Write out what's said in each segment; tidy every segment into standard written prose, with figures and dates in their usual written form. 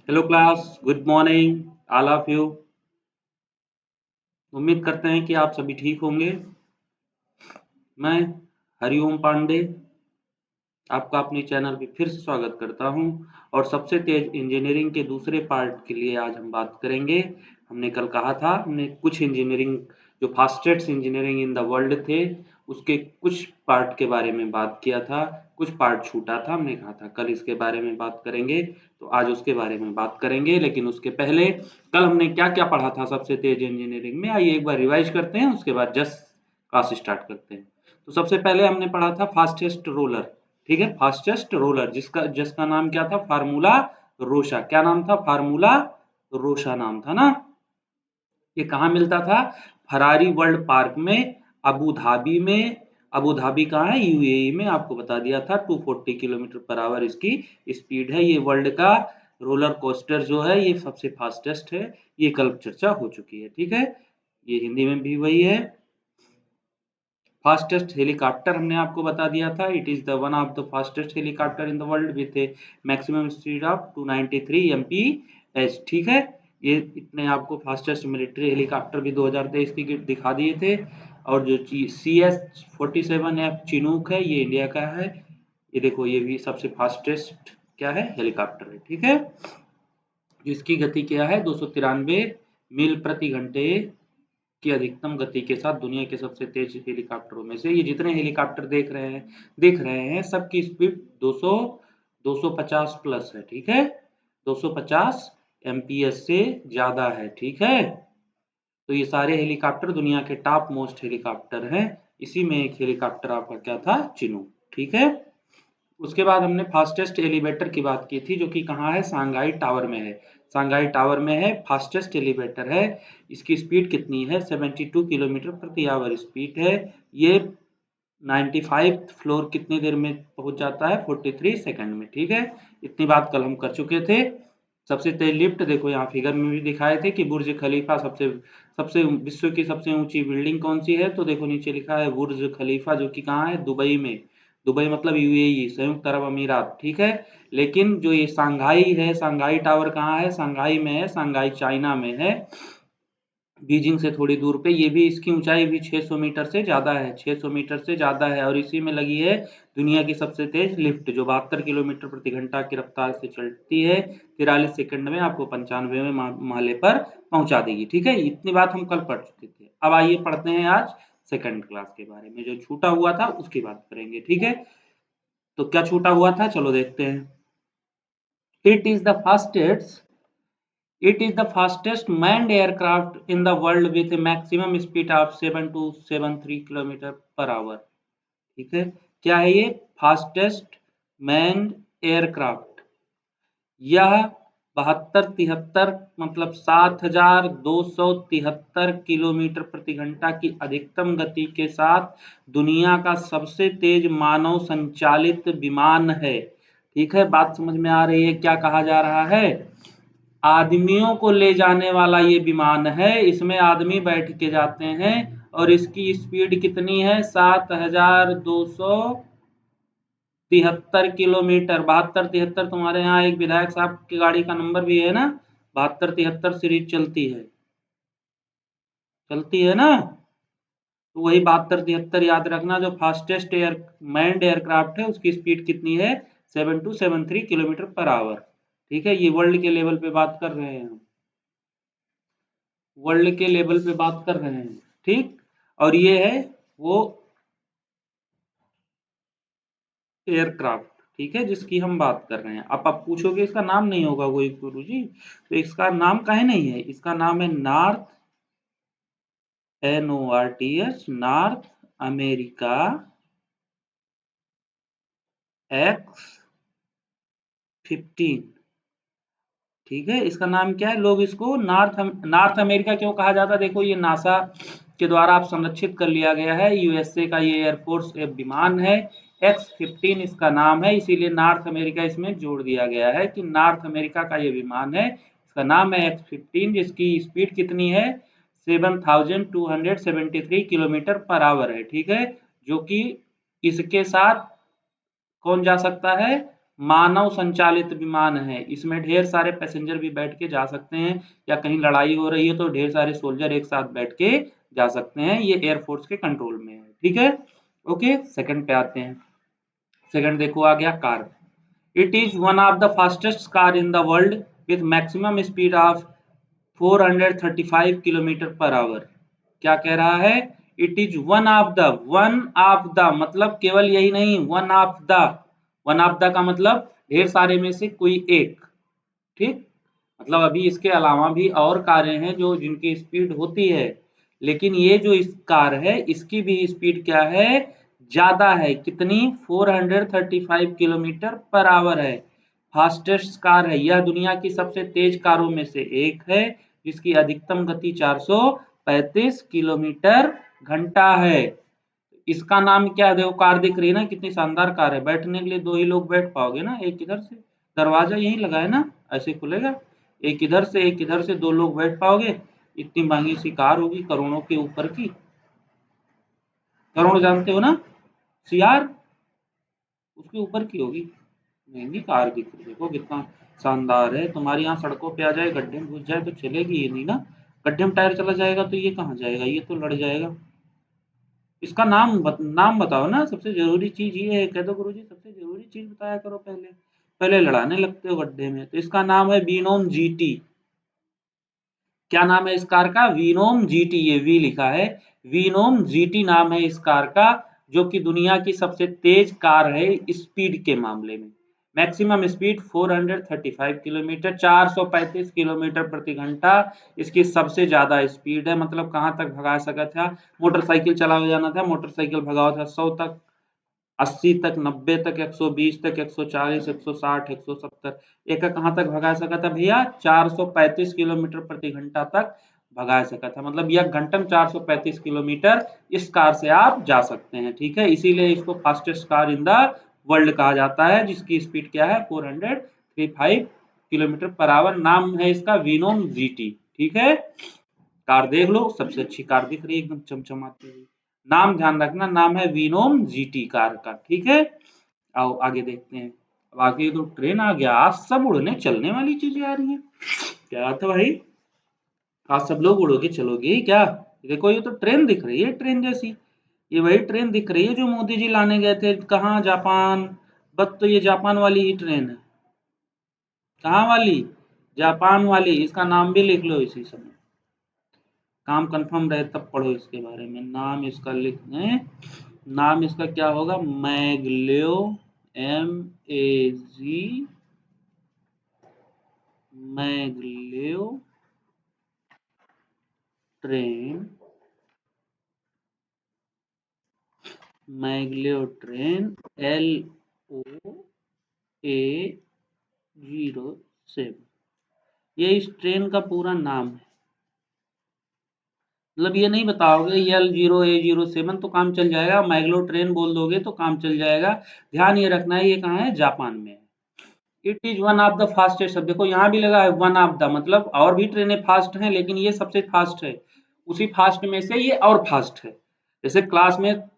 Hello class, good morning all of you. उम्मीद करते हैं कि आप सभी ठीक होंगे। मैं हरिओम पांडे आपका अपने चैनल पे फिर से स्वागत करता हूं और सबसे तेज इंजीनियरिंग के दूसरे पार्ट के लिए आज हम बात करेंगे। हमने कल कहा था हमने कुछ इंजीनियरिंग जो fastest engineering in the world थे उसके कुछ पार्ट के बारे में बात किया था। कुछ पार्ट छूटा था, हमने कहा था कल इसके बारे में बात करेंगे, तो आज उसके बारे में बात करेंगे। लेकिन उसके पहले कल हमने क्या क्या पढ़ा था सबसे तेज इंजीनियरिंग में, आइए एक बार रिवाइज करते हैं, उसके बाद जस्ट क्लास स्टार्ट करते हैं। तो सबसे पहले हमने पढ़ा था फास्टेस्ट रोलर। ठीक है, फास्टेस्ट रोलर जिसका जिसका नाम क्या था, फार्मूला रोशा। क्या नाम था, फार्मूला रोशा नाम था ना। ये कहाँ मिलता था, फरारी वर्ल्ड पार्क में, अबू धाबी में। अबू धाबी कहाँ है, यूएई में। आपको बता दिया था 240 किलोमीटर पर आवर इसकी स्पीड है। ये वर्ल्ड का रोलर कोस्टर जो है ये सबसे फास्टेस्ट है। ये कल चर्चा हो चुकी है। ठीक है, ये हिंदी में भी वही है। फास्टेस्ट हेलीकॉप्टर हमने आपको बता दिया था, it is the one of the fastest helicopter in the world with A maximum speed of 293 mph। ठीक है, ये इतने आपको फास्टेस्ट मिलिट्री हेलीकॉप्टर भी 2023 की दिखा दिए थे। और जो CS-47F चिनूक है ये इंडिया का है। ये देखो, ये भी सबसे फास्टेस्ट क्या है, हेलीकॉप्टर है। ठीक है, जिसकी गति क्या है, 293 मील प्रति घंटे की अधिकतम गति के साथ दुनिया के सबसे तेज हेलीकॉप्टरों में से। ये जितने हेलीकॉप्टर देख रहे हैं सबकी स्पीड 200 250 प्लस है। ठीक है, 250 एमपीएस से ज्यादा है। ठीक है, तो ये सारे हेलीकॉप्टर दुनिया के टॉप मोस्ट हेलीकॉप्टर हैं। इसी में एक हेलीकॉप्टर आपका क्या था, चिनूक। ठीक है, उसके बाद हमने फास्टेस्ट एलिवेटर की बात की थी, जो कि कहाँ है, सांघाई टावर में है। सांघाई टावर में है, फास्टेस्ट एलिवेटर है। इसकी स्पीड कितनी है, 72 किलोमीटर प्रति आवर स्पीड है। ये 95 फ्लोर कितनी देर में पहुंच जाता है, 43 सेकंड में। ठीक है, इतनी बात कल हम कर चुके थे। सबसे तेज लिफ्ट देखो, यहाँ फिगर में भी दिखाए थे कि बुर्ज खलीफा सबसे सबसे विश्व की सबसे ऊंची बिल्डिंग कौन सी है, तो देखो नीचे लिखा है बुर्ज खलीफा, जो कि कहाँ है, दुबई में। दुबई मतलब यूएई, संयुक्त अरब अमीरात। ठीक है, लेकिन जो ये सांघाई है, सांघाई टावर कहाँ है, सांघाई में है, सांघाई चाइना में है, बीजिंग से थोड़ी दूर पे। ये भी, इसकी ऊंचाई भी 600 मीटर से ज्यादा है, 600 मीटर से ज्यादा है। और इसी में लगी है दुनिया की सबसे तेज लिफ्ट, जो 72 किलोमीटर प्रति घंटा की रफ्तार से चलती है। 43 सेकंड में आपको 95वें माले पर पहुंचा देगी। ठीक है, इतनी बात हम कल पढ़ चुके थे। अब आइए पढ़ते हैं आज सेकंड क्लास के बारे में, जो छूटा हुआ था उसकी बात करेंगे। ठीक है, तो क्या छूटा हुआ था, चलो देखते हैं। It is the fastest It is the fastest manned aircraft in the world with a maximum speed of 7273 kilometre per hour. ठीक है, क्या है ये, फास्टेस्ट मैन्ड एयरक्राफ्ट। यह 7273 मतलब 7273 किलोमीटर प्रति घंटा की अधिकतम गति के साथ दुनिया का सबसे तेज मानव संचालित विमान है। ठीक है, बात समझ में आ रही है, क्या कहा जा रहा है, आदमियों को ले जाने वाला ये विमान है। इसमें आदमी बैठ के जाते हैं और इसकी स्पीड कितनी है, 7273 किलोमीटर। 7273, तुम्हारे यहाँ एक विधायक साहब की गाड़ी का नंबर भी है ना, 7273 सीरीज चलती है ना। तो वही 7273 याद रखना। जो फास्टेस्ट मैन्ड एयरक्राफ्ट है उसकी स्पीड कितनी है, 7273 किलोमीटर पर आवर। ठीक है, ये वर्ल्ड के लेवल पे बात कर रहे हैं हम, वर्ल्ड के लेवल पे बात कर रहे हैं। ठीक, और ये है वो एयरक्राफ्ट, ठीक है, जिसकी हम बात कर रहे हैं। अब आप पूछोगे इसका नाम नहीं होगा कोई गुरु जी, तो इसका नाम काहे नहीं है, इसका नाम है north, NORTH, north America X-15। ठीक है, इसका नाम क्या है, लोग इसको नॉर्थ अमेरिका क्यों कहा जाता है, देखो ये नासा के द्वारा आप संरक्षित कर लिया गया है। यूएसए का ये एयरफोर्स विमान है, X-15 इसका नाम है, इसीलिए नॉर्थ अमेरिका इसमें जोड़ दिया गया है कि नॉर्थ अमेरिका का ये विमान है। इसका नाम है X-15, जिसकी स्पीड कितनी है, 7273 किलोमीटर पर आवर है। ठीक है, जो कि इसके साथ कौन जा सकता है, मानव संचालित विमान है। इसमें ढेर सारे पैसेंजर भी बैठ के जा सकते हैं, या कहीं लड़ाई हो रही है तो ढेर सारे सोल्जर एक साथ बैठ के जा सकते हैं। ये एयरफोर्स के कंट्रोल में है। ठीक है, ओके। सेकंड पे आते हैं। सेकंड देखो आ गया car. It is one of the fastest car in the world with maximum speed of 435 kilometre per hour. क्या कह रहा है? It is one of the मतलब केवल यही नहीं, वन ऑफ द का मतलब ढेर सारे में से कोई एक। ठीक, मतलब अभी इसके अलावा भी और कारें हैं जो जिनकी स्पीड होती है, लेकिन ये जो इस कार है इसकी भी स्पीड क्या है, ज्यादा है। कितनी? 435 किलोमीटर पर आवर है। फास्टेस्ट कार है, यह दुनिया की सबसे तेज कारों में से एक है, जिसकी अधिकतम गति 435 किलोमीटर घंटा है। इसका नाम क्या है? देखो कार दिख रही है ना, कितनी शानदार कार है। बैठने के लिए दो ही लोग बैठ पाओगे ना, एक इधर से, दरवाजा यही लगा है ना, ऐसे खुलेगा, एक इधर से एक इधर से, दो लोग बैठ पाओगे। इतनी महंगी सी कार होगी, करोड़ों के ऊपर की। करोड़ जानते हो ना, सीआर, उसके ऊपर की होगी। महंगी कार दिख रही है, देखो कितना शानदार है। तुम्हारी यहाँ सड़कों पे आ जाए, गड्ढे में घुस जाए तो चलेगी ये नहीं ना। गड्ढे में टायर चला जाएगा तो ये कहाँ जाएगा, ये तो लड़ जाएगा। इसका नाम बताओ ना, सबसे जरूरी चीज ये है। कह दो गुरुजी सबसे जरूरी चीज बताया करो, पहले पहले लड़ाने लगते हो गड्ढे में। तो इसका नाम है वीनोम जीटी। क्या नाम है इस कार का? वीनोम जीटी, ये वी लिखा है। वीनोम जीटी नाम है इस कार का, जो कि दुनिया की सबसे तेज कार है स्पीड के मामले में। मैक्सिमम स्पीड 435 किलोमीटर, 435 किलोमीटर प्रति घंटा इसकी सबसे ज्यादा स्पीड है। मतलब कहाँ तक भगा सका था? मोटरसाइकिल चला जाना था, मोटरसाइकिल भगाओ था 100 तक, 80 तक, 90 तक, 120 तक, 140, 160, 170, एक कहाँ तक भगा सका था भैया? 435 किलोमीटर प्रति घंटा तक भगा सका था। मतलब यह घंटे में 435 किलोमीटर इस कार से आप जा सकते हैं। ठीक है, इसीलिए इसको fastest car in the world कहा जाता है, जिसकी स्पीड क्या है? 435 किलोमीटर पर आवर। नाम है इसका वीनोम जीटी। ठीक है, कार देख लो, सबसे अच्छी कार दिख रही है एकदम चमचमाती हुई। नाम ध्यान रखना, नाम है वीनोम जीटी कार का। ठीक है, आओ आगे देखते हैं। अब आगे तो ट्रेन आ गया, आज सब उड़ने चलने वाली चीजें आ रही हैं। क्या बात है भाई, आज सब लोग उड़ोगे चलोगे क्या? देखो ये तो ट्रेन दिख रही है, ट्रेन जैसी। ये वही ट्रेन दिख रही है जो मोदी जी लाने गए थे कहाँ, जापान। बस तो ये जापान वाली ही ट्रेन है। कहाँ वाली? जापान वाली। इसका नाम भी लिख लो इसी समय, काम कंफर्म रहे तब पढ़ो इसके बारे में। नाम इसका लिख दें, नाम इसका क्या होगा? मैग्लियो, MAG, मैग्लियो ट्रेन, मैग्लियो ट्रेन LOA07। ये इस ट्रेन का पूरा नाम है। मतलब ये नहीं बताओगे L0A07 तो काम चल जाएगा, मैग्लो ट्रेन बोल दोगे तो काम चल जाएगा। ध्यान ये रखना है, ये कहाँ है? जापान में है। It is one of the fastest. अब देखो यहाँ भी लगा है वन ऑफ द, मतलब और भी ट्रेनें फास्ट हैं, लेकिन ये सबसे फास्ट है। उसी फास्ट में से ये और फास्ट है। जैसे क्लास में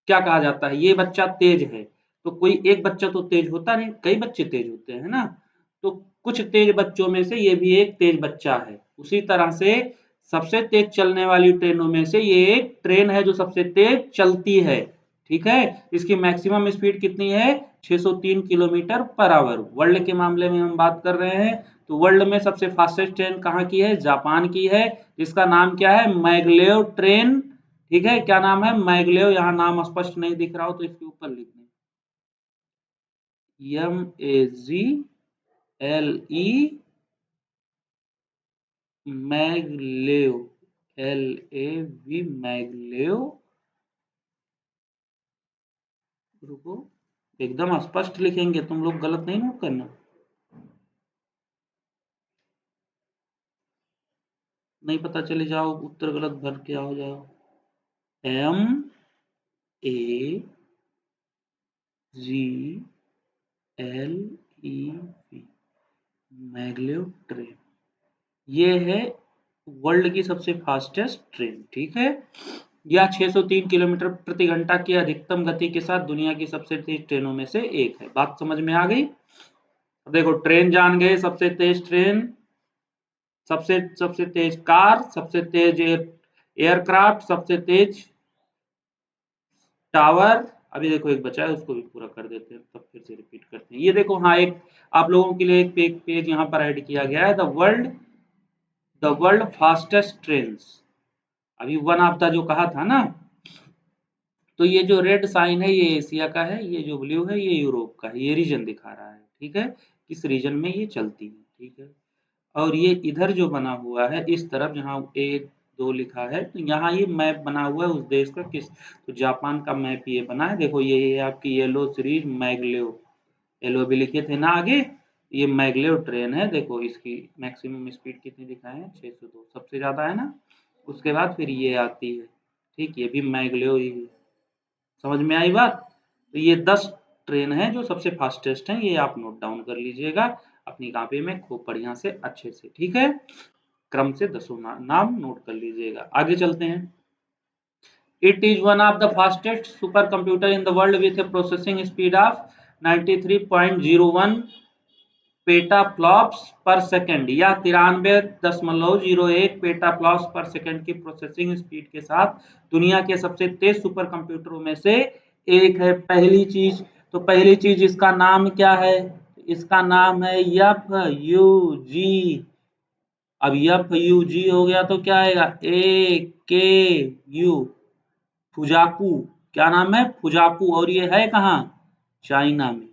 क्या कहा जाता है? ये बच्चा तेज है, तो कोई एक बच्चा तो तेज होता नहीं, कई बच्चे तेज होते हैं ना। तो कुछ तेज बच्चों में से ये भी एक तेज बच्चा है। उसी तरह से सबसे तेज चलने वाली ट्रेनों में से ये एक ट्रेन है जो सबसे तेज चलती है। ठीक है, इसकी मैक्सिमम स्पीड कितनी है? 603 किलोमीटर पर आवर। वर्ल्ड के मामले में हम बात कर रहे हैं, तो वर्ल्ड में सबसे फास्टेस्ट ट्रेन कहाँ की है? जापान की है, जिसका नाम क्या है? Maglev train. ठीक है, क्या नाम है? मैग्लेव। यहाँ नाम स्पष्ट नहीं दिख रहा हो तो इसके ऊपर लिख दें, MAGLE, मैग्लेव, LAV, मैग्लेव। रुको, एकदम स्पष्ट लिखेंगे, तुम लोग गलत नहीं नोट करना। नहीं पता चले जाओ, उत्तर गलत भर के आओ जाओ। MAGLEV, maglev train. ये है वर्ल्ड की सबसे फास्टेस्ट ट्रेन। ठीक है, यह 603 किलोमीटर प्रति घंटा की अधिकतम गति के साथ दुनिया की सबसे तेज ट्रेनों में से एक है। बात समझ में आ गई? देखो ट्रेन जान गए, सबसे तेज ट्रेन, सबसे तेज कार, सबसे तेज एयरक्राफ्ट, सबसे तेज टावर। अभी देखो एक बचा है, उसको भी पूरा कर देते हैं, तब फिर से रिपीट करते हैं। ये देखो, हाँ, एक आप लोगों के लिए एक पेज यहाँ पर ऐड किया गया है, द वर्ल्ड फास्टेस्ट ट्रेन्स। अभी वन ऑफ द जो कहा था ना, तो ये जो रेड साइन है ये एशिया का है, ये जो ब्लू है ये यूरोप का है, ये रीजन दिखा रहा है, ठीक है, किस रीजन में ये चलती है, ठीक है। और ये इधर जो बना हुआ है इस तरफ जहाँ 1 2 लिखा है, तो यहाँ ये मैप बना हुआ है उस देश का, किस, तो जापान का मैप ये बना है। देखो ये आपकी येलो सीरीज मैगलेव, येलो भी लिखे थे ना आगे, ये मैगलेव ट्रेन है। देखो इसकी मैक्सिमम स्पीड कितनी दिखाए हैं, 602 सबसे ज्यादा है ना। उसके बाद फिर ये आती है, ठीक, ये भी मैगलेव ही है। समझ में आई बात? तो ये 10 ट्रेन है जो सबसे फास्टेस्ट हैं, ये आप नोट डाउन कर लीजिएगा अपनी कॉपी में खूब बढ़िया से अच्छे से, ठीक है। क्रम से 10 नाम नोट कर लीजिएगा। आगे चलते हैं। It is one of the fastest super computer in the world with A processing speed of 93.01 petaflops पर सेकंड, या 93.01 पेटाफ्लॉप्स पर सेकंड की प्रोसेसिंग स्पीड के साथ दुनिया के सबसे तेज सुपर कंप्यूटरों में से एक है। पहली चीज, तो पहली चीज इसका नाम क्या है? इसका नाम है एफ यू जी। अब एफ यू जी हो गया तो क्या आएगा, ए के यू, फुजाकू। क्या नाम है? फुजाकू। और ये है कहाँ? चाइना में।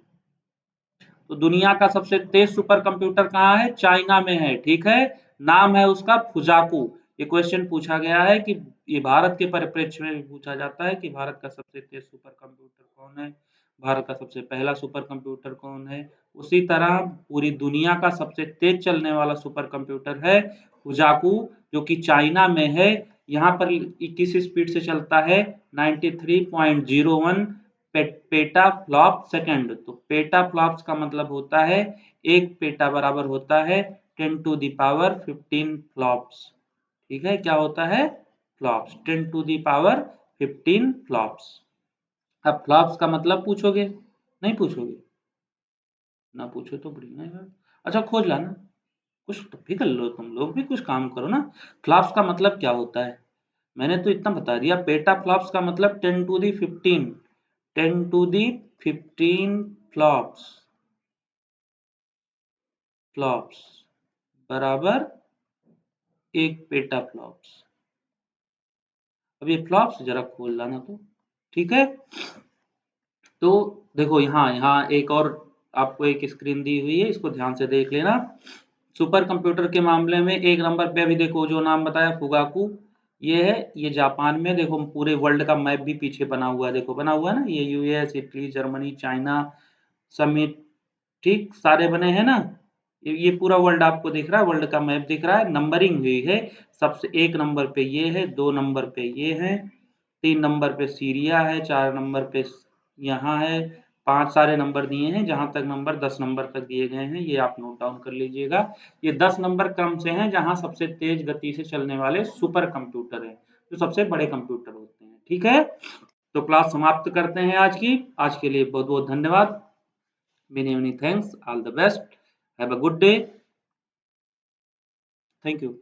तो दुनिया का सबसे तेज सुपर कंप्यूटर कहाँ है? चाइना में है, ठीक है। नाम है उसका फुजाकू। ये क्वेश्चन पूछा गया है कि ये भारत के परिप्रेक्ष्य में भी पूछा जाता है कि भारत का सबसे तेज सुपर कंप्यूटर कौन है, भारत का सबसे पहला सुपर कंप्यूटर कौन है। उसी तरह पूरी दुनिया का सबसे तेज चलने वाला सुपर कंप्यूटर है फुजाकू, जो कि चाइना में है। यहाँ पर किस स्पीड से चलता है? 93.01 पेटा फ्लॉप सेकंड। तो पेटा फ्लॉप्स का मतलब होता है, एक पेटा बराबर होता है 10 टू द पावर 15 फ्लॉप्स, ठीक है। क्या होता है? Flops, 10 to the power 15 flops. अब फ्लॉप्स का मतलब पूछोगे? नहीं पूछोगे ना, पूछो तो बढ़िया है यार। अच्छा खोज लाना, कुछ तो भी कर लो, तुम लोग भी कुछ काम करो ना। फ्लॉप्स का मतलब क्या होता है? मैंने तो इतना बता दिया, पेटा फ्लॉप्स का मतलब 10 to the 15, 10 to the 15 flops, flops बराबर एक पेटा फ्लॉप्स। अब ये फ्लॉप्स जरा खोल लाना तो, ठीक है। तो देखो यहाँ यहाँ एक और आपको एक स्क्रीन दी हुई है, इसको ध्यान से देख लेना। सुपर कंप्यूटर के मामले में एक नंबर पे अभी देखो जो नाम बताया फुगाकू, ये है, ये जापान में। देखो पूरे वर्ल्ड का मैप भी पीछे बना हुआ है, देखो बना हुआ है ना, ये यूएस, इटली, जर्मनी, चाइना समेत, ठीक, सारे बने हैं ना। ये पूरा वर्ल्ड आपको दिख रहा है, वर्ल्ड का मैप दिख रहा है, नंबरिंग हुई है। सबसे 1 नंबर पे ये है, 2 नंबर पे ये है, 3 नंबर पे सीरिया है, 4 नंबर पे यहाँ है, 5 सारे नंबर दिए हैं, जहां तक नंबर 10 नंबर तक दिए गए हैं, ये आप नोट डाउन कर लीजिएगा। ये 10 नंबर क्रम से हैं जहां सबसे तेज गति से चलने वाले सुपर कंप्यूटर हैं, जो सबसे बड़े कंप्यूटर होते हैं, ठीक है। तो क्लास समाप्त करते हैं आज की। आज के लिए बहुत बहुत धन्यवाद। Many many thanks, all the best, have a good day, thank you.